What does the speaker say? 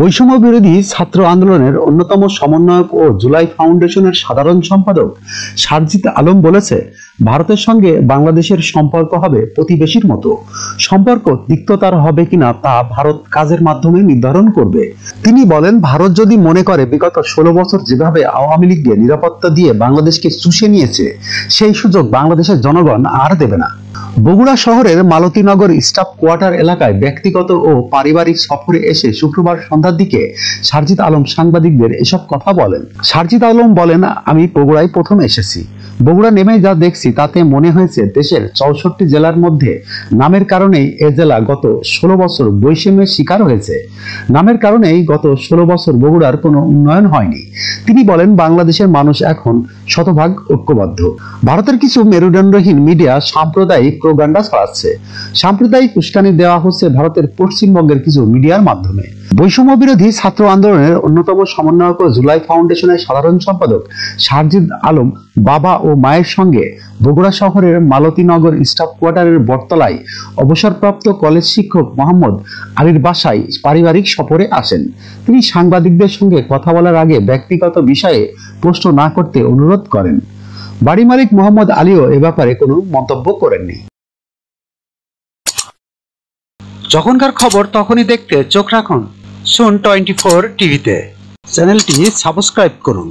বৈষম্য বিরোধী ছাত্র আন্দোলনের অন্যতম সমন্বয়ক ও জুলাই ফাউন্ডেশনের সাধারণ সম্পাদক সারজিদ আলম বলেছে, ভারতের সঙ্গে বাংলাদেশের সম্পর্ক হবে প্রতিবেশীর মতো। সম্পর্ক তিক্ততার হবে কিনা তা ভারত কাজের মাধ্যমে নির্ধারণ করবে। তিনি বলেন, ভারত যদি মনে করে বিগত 16 বছর যেভাবে আওয়ামী লীগকে নিরাপত্তা দিয়ে বাংলাদেশকে চুষে নিয়েছে, সেই সুযোগ বাংলাদেশের জনগণ আর দেবে না। বগুড়া শহরের মালতীনগর স্টাফ কোয়ার্টার এলাকায় ব্যক্তিগত ও পারিবারিক সফরে এসে শুক্রবার সন্ধ্যার দিকে সারজিদ আলম সাংবাদিকদের এসব কথা বলেন। সারজিদ আলম বলেন, আমি বগুড়ায় প্রথম এসেছি। বগুড়া নেমে যা দেখছি তাতে মনে হয়েছে দেশের 64 জেলার মধ্যে নামের কারণেই এ জেলা গত 16 বছর বৈষম্যের শিকার হয়েছে। নামের কারণেই গত 16 বছর বগুড়ার কোনো উন্নয়ন হয়নি। তিনি বলেন, বাংলাদেশের মানুষ এখন শতভাগ ঐক্যবদ্ধ। ভারতের কিছু মেরুদণ্ডহীন মিডিয়া সাম্প্রদায়িক প্রোপাগান্ডা ছড়াচ্ছে। সাম্প্রদায়িক উস্কানি দেওয়া হচ্ছে ভারতের পশ্চিমবঙ্গের কিছু মিডিয়ার মাধ্যমে। বৈষম্য বিরোধী ছাত্র আন্দোলনের অন্যতম সমন্বয়ক ও জুলাই ফাউন্ডেশনের সাধারণ সম্পাদক সারজিদ আলম বাবা ও মায়ের সঙ্গে বগুড়া শহরের মালতীনগর স্টাফ কোয়ার্টারের বটতলায় অবসরপ্রাপ্ত কলেজ শিক্ষক মোহাম্মদ আলীর বাসায় পারিবারিক সফরে আসেন। তিনি সাংবাদিকদের সঙ্গে কথা বলার আগে ব্যক্তিগত বিষয়ে প্রশ্ন না করতে অনুরোধ করেন। বাড়ি মালিক মোহাম্মদ আলীও এ ব্যাপারে কোনো মন্তব্য করেননি। যখনকার খবর তখনই দেখতে চোখ রাখুন সুন 24 টিভিতে। চ্যানেলটি সাবস্ক্রাইব করুন।